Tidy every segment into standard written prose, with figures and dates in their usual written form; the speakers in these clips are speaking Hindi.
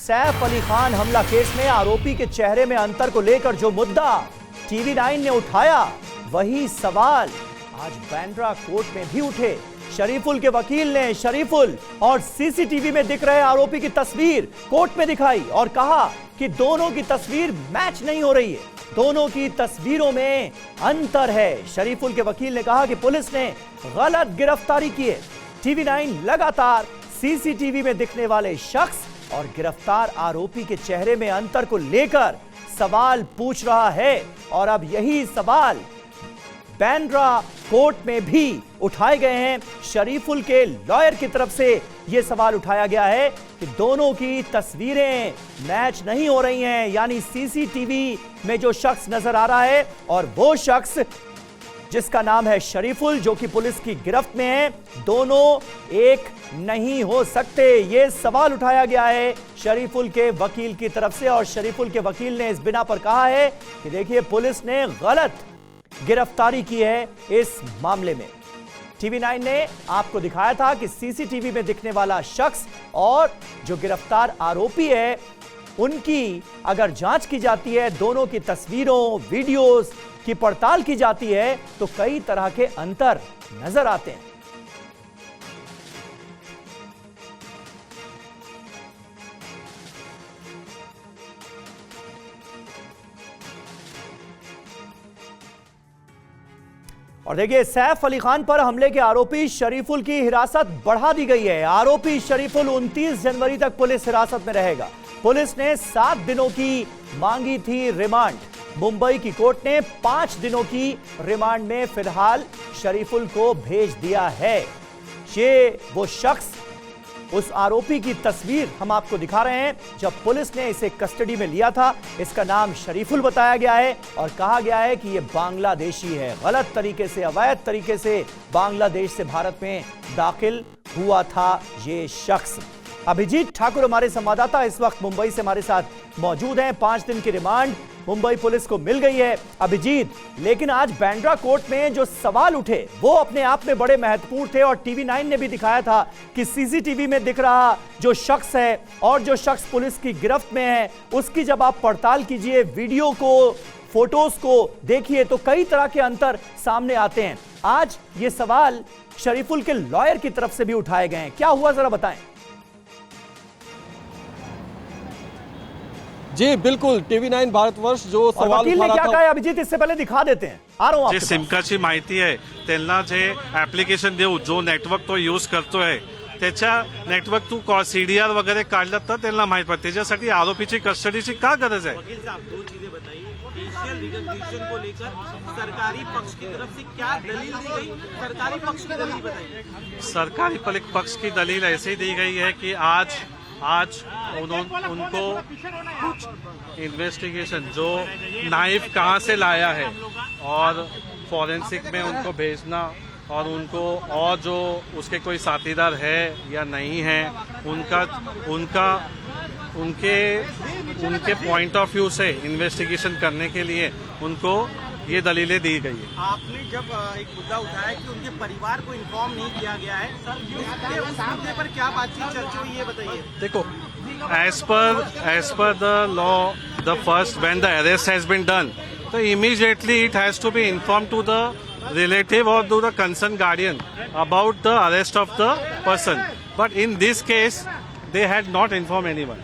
सैफ अली खान हमला केस में आरोपी के चेहरे में अंतर को लेकर जो मुद्दा टीवी 9 ने उठाया, वही सवाल आज बांद्रा कोर्ट में भी उठे। शरीफुल के वकील ने शरीफुल और सीसीटीवी में दिख रहे आरोपी की तस्वीर कोर्ट में दिखाई और कहा कि दोनों की तस्वीर मैच नहीं हो रही है, दोनों की तस्वीरों में अंतर है। शरीफुल के वकील ने कहा कि पुलिस ने गलत गिरफ्तारी की है। टीवी 9 लगातार सीसीटीवी में दिखने वाले शख्स और गिरफ्तार आरोपी के चेहरे में अंतर को लेकर सवाल पूछ रहा है और अब यही सवाल बांद्रा कोर्ट में भी उठाए गए हैं। शरीफुल के लॉयर की तरफ से यह सवाल उठाया गया है कि दोनों की तस्वीरें मैच नहीं हो रही हैं, यानी सीसीटीवी में जो शख्स नजर आ रहा है और वो शख्स जिसका नाम है शरीफुल, जो कि पुलिस की गिरफ्त में है, दोनों एक नहीं हो सकते। यह सवाल उठाया गया है शरीफुल के वकील की तरफ से और शरीफुल के वकील ने इस बिना पर कहा है कि देखिए पुलिस ने गलत गिरफ्तारी की है इस मामले में। टीवी 9 ने आपको दिखाया था कि सीसीटीवी में दिखने वाला शख्स और जो गिरफ्तार आरोपी है उनकी अगर जांच की जाती है, दोनों की तस्वीरों वीडियोस की पड़ताल की जाती है तो कई तरह के अंतर नजर आते हैं। और देखिए सैफ अली खान पर हमले के आरोपी शरीफुल की हिरासत बढ़ा दी गई है। आरोपी शरीफुल 29 जनवरी तक पुलिस हिरासत में रहेगा। पुलिस ने 7 दिनों की मांगी थी रिमांड। मुंबई की कोर्ट ने 5 दिनों की रिमांड में फिलहाल शरीफुल को भेज दिया है। ये वो शख्स, उस आरोपी की तस्वीर हम आपको दिखा रहे हैं जब पुलिस ने इसे कस्टडी में लिया था। इसका नाम शरीफुल बताया गया है और कहा गया है कि यह बांग्लादेशी है। गलत तरीके से, अवैध तरीके से बांग्लादेश से भारत में दाखिल हुआ था ये शख्स। अभिजीत ठाकुर हमारे संवाददाता इस वक्त मुंबई से हमारे साथ मौजूद हैं। 5 दिन की रिमांड मुंबई पुलिस को मिल गई है। अभिजीत, लेकिन आज बांद्रा कोर्ट में जो सवाल उठे वो अपने आप में बड़े महत्वपूर्ण थे और टीवी 9 ने भी दिखाया था कि सीसीटीवी में दिख रहा जो शख्स है और जो शख्स पुलिस की गिरफ्त में है उसकी जब आप पड़ताल कीजिए, वीडियो को, फोटोज को देखिए तो कई तरह के अंतर सामने आते हैं। आज ये सवाल शरीफुल के लॉयर की तरफ से भी उठाए गए हैं। क्या हुआ जरा बताएं। जी बिल्कुल, टीवी 9 भारतवर्ष जो सवाल वकील ने क्या कहा है अभिजीत, इससे पहले दिखा देते हैं। आ रहा हूं आपके पास। सिमकाची माहिती आहे त्यांना जे ऍप्लिकेशन देऊ, जो नेटवर्क तो यूज करतोय त्याच्या नेटवर्क तू सीडीआर वगैरे काढलं तर त्यांना माहित पडते। त्याच्यासाठी आरोपीची कस्टडीची का गरज आहे? वकील साहब, 2 चीजें बताइए। इनिशियल रिकग्निशन को लेकर सरकारी पक्ष की तरफ से क्या दलील दी गई? सरकारी पक्ष की दलील बताइए। सरकारी पक्ष की दलील ऐसे दी गई है कि आज उनको कुछ इन्वेस्टिगेशन, जो नाइफ कहाँ से लाया है और फॉरेंसिक में उनको भेजना और उनको और जो उसके कोई साथीदार है या नहीं है उनके पॉइंट ऑफ व्यू से इन्वेस्टिगेशन करने के लिए उनको ये दलीलें दी गई है। आपने जब एक मुद्दा उठाया कि उनके परिवार को इन्फॉर्म नहीं किया गया है, उस मुद्दे पर क्या बातचीत चर्चा हुई ये बताइए। देखो, as per the law, the first when the arrest has been done, so immediately it has to be informed to the relative or to the concerned guardian about the arrest of the person. But in this case, they had not informed anyone.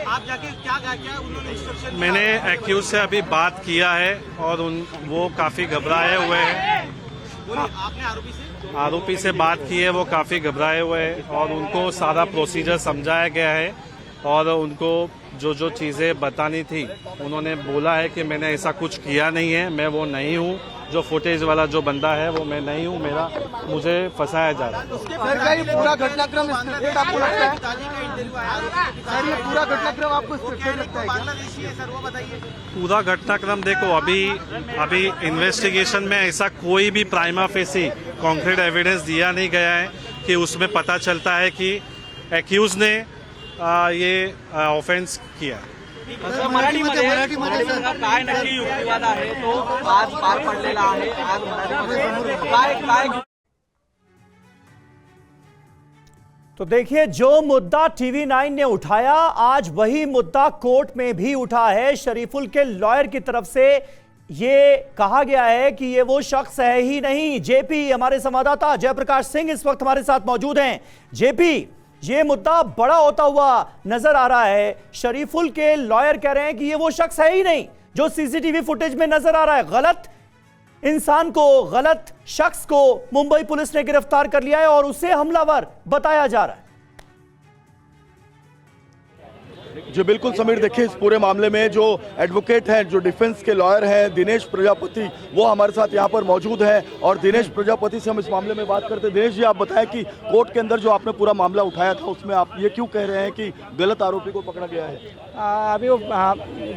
आप जाके क्या उन्होंने इंस्ट्रक्शन? मैंने एक्यूज से अभी बात किया है और वो काफी घबराए हुए हैं। आपने आरोपी से बात की है, वो काफी घबराए हुए हैं और उनको सारा प्रोसीजर समझाया गया है और उनको जो चीजें बतानी थी उन्होंने बोला है कि मैंने ऐसा कुछ किया नहीं है, मैं वो नहीं हूँ, जो फुटेज वाला जो बंदा है वो मैं नहीं हूँ, मुझे फंसाया जा रहा है। सर, ये पूरा घटनाक्रम स्क्रिप्टेड आपको लगता है? सर, ये पूरा घटनाक्रम आपको स्क्रिप्टेड लगता है क्या? सर वो बताइए। पूरा घटनाक्रम देखो, अभी इन्वेस्टिगेशन में ऐसा कोई भी प्राइमा फेसी कॉन्क्रीट एविडेंस दिया नहीं गया है कि उसमें पता चलता है कि एक्यूज ने ये ऑफेंस किया। मराठीमध्ये काय नक्की युक्तिवाद आहे तो आज पार पडलेला आहे। आज काय तो देखिए, जो मुद्दा टीवी 9 ने उठाया, आज वही मुद्दा कोर्ट में भी उठा है। शरीफुल के लॉयर की तरफ से ये कहा गया है कि ये वो शख्स है ही नहीं। जेपी, हमारे संवाददाता जयप्रकाश सिंह इस वक्त हमारे साथ मौजूद हैं। जेपी, ये मुद्दा बड़ा होता हुआ नजर आ रहा है। शरीफुल के लॉयर कह रहे हैं कि ये वो शख्स है ही नहीं जो सीसीटीवी फुटेज में नजर आ रहा है। गलत इंसान को, गलत शख्स को मुंबई पुलिस ने गिरफ्तार कर लिया है और उसे हमलावर बताया जा रहा है। जी बिल्कुल समीर, देखिए इस पूरे मामले में जो एडवोकेट हैं, जो डिफेंस के लॉयर हैं दिनेश प्रजापति, वो हमारे साथ यहाँ पर मौजूद हैं और दिनेश प्रजापति से हम इस मामले में बात करते हैं। दिनेश जी, आप बताएं कि कोर्ट के अंदर जो आपने पूरा मामला उठाया था उसमें आप ये क्यों कह रहे हैं कि गलत आरोपी को पकड़ा गया है? अभी वो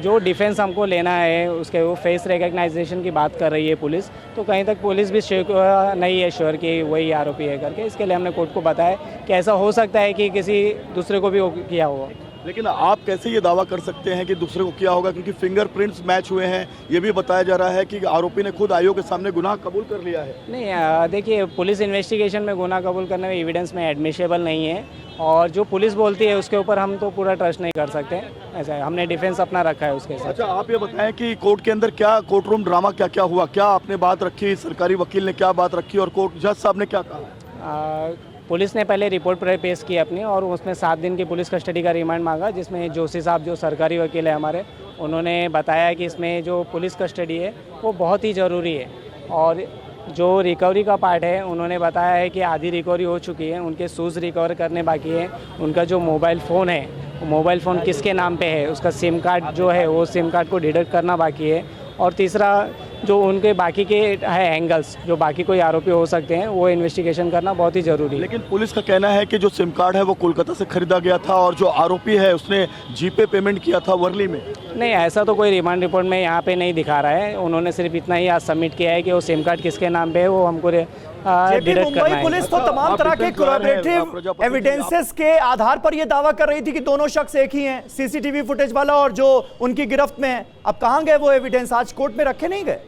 जो डिफेंस हमको लेना है उसके वो फेस रिकग्नाइजेशन की बात कर रही है पुलिस, तो कहीं तक पुलिस भी नहीं है श्योर कि वही आरोपी है करके। इसके लिए हमने कोर्ट को बताया कि ऐसा हो सकता है कि किसी दूसरे को भी वो किया हुआ। लेकिन आप कैसे ये दावा कर सकते हैं कि दूसरे को किया होगा, क्योंकि फिंगरप्रिंट्स मैच हुए हैं। ये भी बताया जा रहा है कि आरोपी ने खुद आयोग के सामने गुनाह कबूल कर लिया है। नहीं, देखिए पुलिस इन्वेस्टिगेशन में गुनाह कबूल करने में एविडेंस में एडमिशेबल नहीं है और जो पुलिस बोलती है उसके ऊपर हम तो पूरा ट्रस्ट नहीं कर सकते। ऐसा है, हमने डिफेंस अपना रखा है उसके साथ। अच्छा, आप ये बताएं कि कोर्ट के अंदर क्या कोर्ट रूम ड्रामा क्या क्या हुआ, क्या आपने बात रखी, सरकारी वकील ने क्या बात रखी और कोर्ट जज साहब ने क्या कहा? पुलिस ने पहले रिपोर्ट पेश की अपनी और उसमें 7 दिन की पुलिस कस्टडी का रिमांड मांगा, जिसमें जोशी साहब जो सरकारी वकील है हमारे, उन्होंने बताया कि इसमें जो पुलिस कस्टडी है वो बहुत ही ज़रूरी है। और जो रिकवरी का पार्ट है उन्होंने बताया है कि आधी रिकवरी हो चुकी है, उनके शूज़ रिकवर करने बाकी है, उनका जो मोबाइल फ़ोन है, मोबाइल फ़ोन किसके नाम पे है, उसका सिम कार्ड जो है वो सिम कार्ड को डिडक्ट करना बाकी है। और तीसरा, जो उनके बाकी के है एंगल्स, जो बाकी कोई आरोपी हो सकते हैं, वो इन्वेस्टिगेशन करना बहुत ही ज़रूरी है। लेकिन पुलिस का कहना है कि जो सिम कार्ड है वो कोलकाता से खरीदा गया था और जो आरोपी है उसने जीपे पेमेंट किया था वर्ली में। नहीं, ऐसा तो कोई रिमांड रिपोर्ट में यहाँ पे नहीं दिखा रहा है। उन्होंने सिर्फ इतना ही आज सबमिट किया है कि वो सिम कार्ड किसके नाम पे है वो हमको मुंबई पुलिस तो तमाम तरह के कोलैबोरेटिव एविडेंसेस के आधार पर यह दावा कर रही थी कि दोनों शख्स एक ही हैं, सीसीटीवी फुटेज वाला और जो उनकी गिरफ्त में है। अब कहां गए वो एविडेंस? आज कोर्ट में रखे नहीं गए।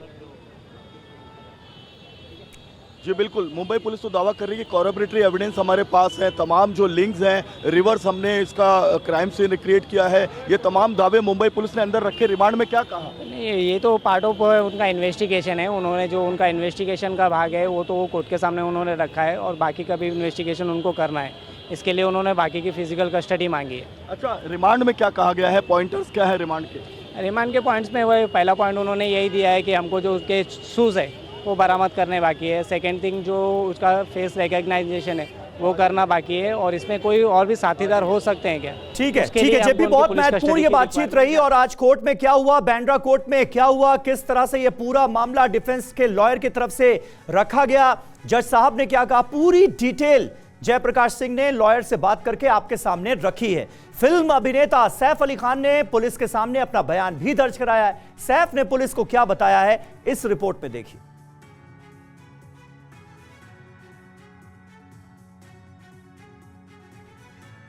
जी बिल्कुल, मुंबई पुलिस तो दावा कर रही है कि कोलैबोरेटरी एविडेंस हमारे पास है, तमाम जो लिंक्स हैं, रिवर्स हमने इसका क्राइम सीन क्रिएट किया है, ये तमाम दावे मुंबई पुलिस ने अंदर रखे। रिमांड में क्या कहा? नहीं, ये तो पार्ट ऑफ उनका इन्वेस्टिगेशन है। उन्होंने जो उनका इन्वेस्टिगेशन का भाग है वो तो वो कोर्ट के सामने उन्होंने रखा है और बाकी का भी इन्वेस्टिगेशन उनको करना है। इसके लिए उन्होंने बाकी की फिजिकल कस्टडी मांगी है। अच्छा, रिमांड में क्या कहा गया है? पॉइंटर्स क्या है रिमांड के? रिमांड के पॉइंट्स में वह पहला पॉइंट उन्होंने यही दिया है कि हमको जो उसके शूज़ है वो बरामद करने बाकी है। सेकंड थिंग, जो उसका फेस रिकग्नाइजेशन है वो करना बाकी है। और इसमें कोई और भी साथीदार हो सकते हैं क्या? ठीक है जेपी, बहुत महत्वपूर्ण ये बातचीत रही। और आज कोर्ट में क्या हुआ, बांद्रा कोर्ट में क्या हुआ, किस तरह से ये पूरा मामला डिफेंस के लॉयर की तरफ से रखा गया, जज साहब ने क्या कहा, पूरी डिटेल जयप्रकाश सिंह ने लॉयर से बात करके आपके सामने रखी है। फिल्म अभिनेता सैफ अली खान ने पुलिस के सामने अपना बयान भी दर्ज कराया है। सैफ ने पुलिस को क्या बताया है, इस रिपोर्ट में देखिए।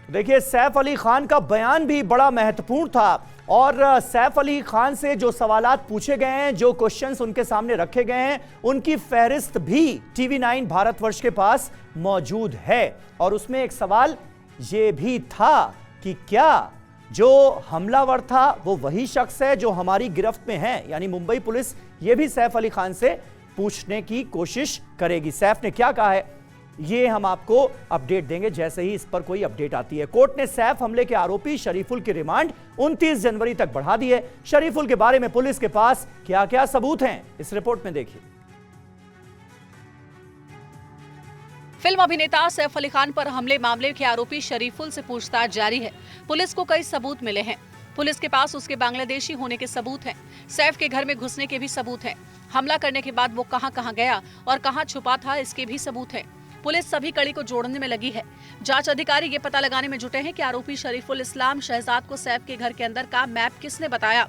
देखिए, सैफ अली खान का बयान भी बड़ा महत्वपूर्ण था और सैफ अली खान से जो सवालात पूछे गए हैं, जो क्वेश्चंस उनके सामने रखे गए हैं, उनकी फहरिस्त भी टीवी 9 भारतवर्ष के पास मौजूद है। और उसमें एक सवाल ये भी था कि क्या जो हमलावर था वो वही शख्स है जो हमारी गिरफ्त में है? यानी मुंबई पुलिस ये भी सैफ अली खान से पूछने की कोशिश करेगी। सैफ ने क्या कहा है ये हम आपको अपडेट देंगे जैसे ही इस पर कोई अपडेट आती है। कोर्ट ने सैफ हमले के आरोपी शरीफुल की रिमांड 29 जनवरी तक बढ़ा दी है। शरीफुल के बारे में पुलिस के पास क्या क्या सबूत हैं, इस रिपोर्ट में देखिए। फिल्म अभिनेता सैफ अली खान पर हमले मामले के आरोपी शरीफुल से पूछताछ जारी है। पुलिस को कई सबूत मिले हैं। पुलिस के पास उसके बांग्लादेशी होने के सबूत हैं। सैफ के घर में घुसने के भी सबूत हैं। हमला करने के बाद वो कहां गया और कहां छुपा था, इसके भी सबूत हैं। पुलिस सभी कड़ी को जोड़ने में लगी है। जांच अधिकारी ये पता लगाने में जुटे हैं कि आरोपी शरीफुल इस्लाम शहजाद को सैफ के घर के अंदर का मैप किसने बताया।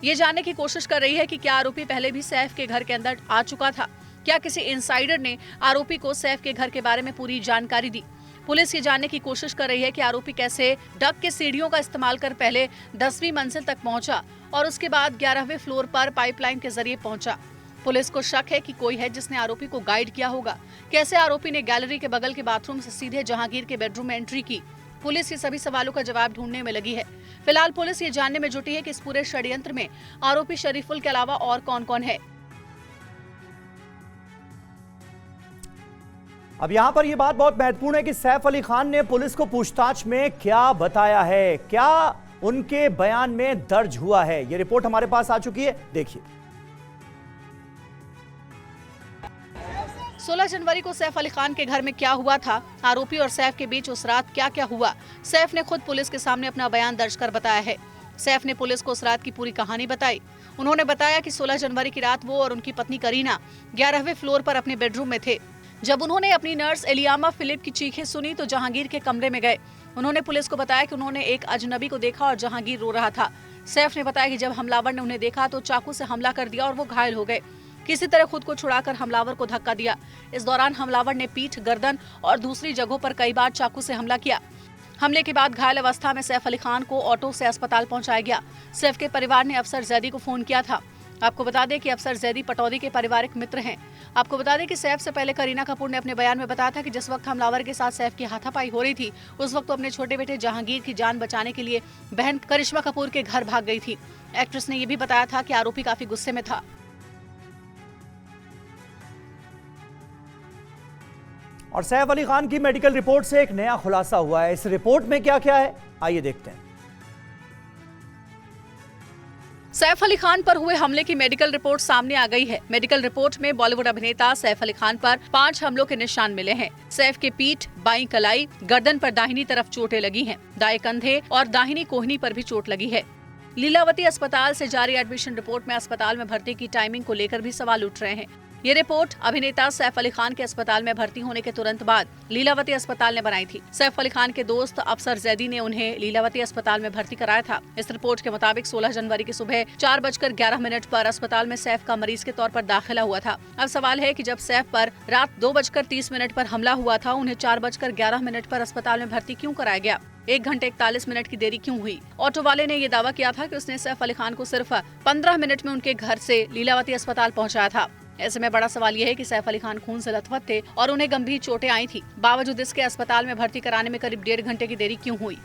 ये जानने की कोशिश कर रही है कि क्या आरोपी पहले भी सैफ के घर के अंदर आ चुका था, क्या किसी इनसाइडर ने आरोपी को सैफ के घर के बारे में पूरी जानकारी दी। पुलिस ये जानने की कोशिश कर रही है कि आरोपी कैसे डक के सीढ़ियों का इस्तेमाल कर पहले 10वीं मंजिल तक पहुंचा और उसके बाद 11वें फ्लोर पर पाइपलाइन के जरिए पहुंचा। पुलिस को शक है कि कोई है जिसने आरोपी को गाइड किया होगा। कैसे आरोपी ने गैलरी के बगल के बाथरूम से सीधे जहांगीर के बेडरूम में एंट्री की? पुलिस ये सभी सवालों का जवाब ढूंढने में लगी है। फिलहाल पुलिस ये जानने में जुटी है कि इस पूरे षड्यंत्र में आरोपी शरीफुल के अलावा और कौन कौन है। अब यहाँ पर यह बात बहुत महत्वपूर्ण है कि सैफ अली खान ने पुलिस को पूछताछ में क्या बताया है, क्या उनके बयान में दर्ज हुआ है। यह रिपोर्ट हमारे पास आ चुकी है, देखिए। 16 जनवरी को सैफ अली खान के घर में क्या हुआ था, आरोपी और सैफ के बीच उस रात क्या क्या हुआ, सैफ ने खुद पुलिस के सामने अपना बयान दर्ज कर बताया है। सैफ ने पुलिस को उस रात की पूरी कहानी बताई। उन्होंने बताया कि 16 जनवरी की रात वो और उनकी पत्नी करीना 11वें फ्लोर पर अपने बेडरूम में थे। जब उन्होंने अपनी नर्स एलियामा फिलिप की चीखें सुनी तो जहांगीर के कमरे में गए। उन्होंने पुलिस को बताया कि उन्होंने एक अजनबी को देखा और जहांगीर रो रहा था। सैफ ने बताया कि जब हमलावर ने उन्हें देखा तो चाकू से हमला कर दिया और वो घायल हो गए। किसी तरह खुद को छुड़ाकर हमलावर को धक्का दिया। इस दौरान हमलावर ने पीठ, गर्दन और दूसरी जगहों पर कई बार चाकू से हमला किया। हमले के बाद घायल अवस्था में सैफ अली खान को ऑटो से अस्पताल पहुंचाया गया। सैफ के परिवार ने अफसर जैदी को फोन किया था। आपको बता दें कि अफसर जैदी पटौदी के पारिवारिक मित्र हैं। आपको बता दें कि सैफ से पहले करीना कपूर ने अपने बयान में बताया था कि जिस वक्त हमलावर के साथ सैफ की हाथापाई हो रही थी, उस वक्त वो अपने छोटे बेटे जहांगीर की जान बचाने के लिए बहन करिश्मा कपूर के घर भाग गई थी। एक्ट्रेस ने यह भी बताया था कि आरोपी काफी गुस्से में था। और सैफ अली खान की मेडिकल रिपोर्ट से एक नया खुलासा हुआ है। इस रिपोर्ट में क्या क्या है, आइए देखते हैं। सैफ अली खान पर हुए हमले की मेडिकल रिपोर्ट सामने आ गई है। मेडिकल रिपोर्ट में बॉलीवुड अभिनेता सैफ अली खान पर 5 हमलों के निशान मिले हैं। सैफ के पीठ, बाईं कलाई, गर्दन पर दाहिनी तरफ चोटें लगी हैं। दाएं कंधे और दाहिनी कोहनी पर भी चोट लगी है। लीलावती अस्पताल से जारी एडमिशन रिपोर्ट में अस्पताल में भर्ती की टाइमिंग को लेकर भी सवाल उठ रहे हैं। ये रिपोर्ट अभिनेता सैफ अली खान के अस्पताल में भर्ती होने के तुरंत बाद लीलावती अस्पताल ने बनाई थी। सैफ अली खान के दोस्त अफसर जैदी ने उन्हें लीलावती अस्पताल में भर्ती कराया था। इस रिपोर्ट के मुताबिक 16 जनवरी की सुबह 4:11 पर अस्पताल में सैफ का मरीज के तौर पर दाखिला हुआ था। अब सवाल है कि जब सैफ पर रात 2:30 पर हमला हुआ था, उन्हें 4:11 पर अस्पताल में भर्ती क्यों कराया गया? 1 घंटे 41 मिनट की देरी क्यों हुई? ऑटो वाले ने यह दावा किया था कि उसने सैफ अली खान को सिर्फ 15 मिनट में उनके घर से लीलावती अस्पताल पहुंचाया था। ऐसे में बड़ा सवाल यह है कि सैफ अली खान खून से लथपथ थे और उन्हें गंभीर चोटें आई थी। बावजूद इसके अस्पताल में भर्ती कराने में करीब 1.5 घंटे की देरी क्यों हुई?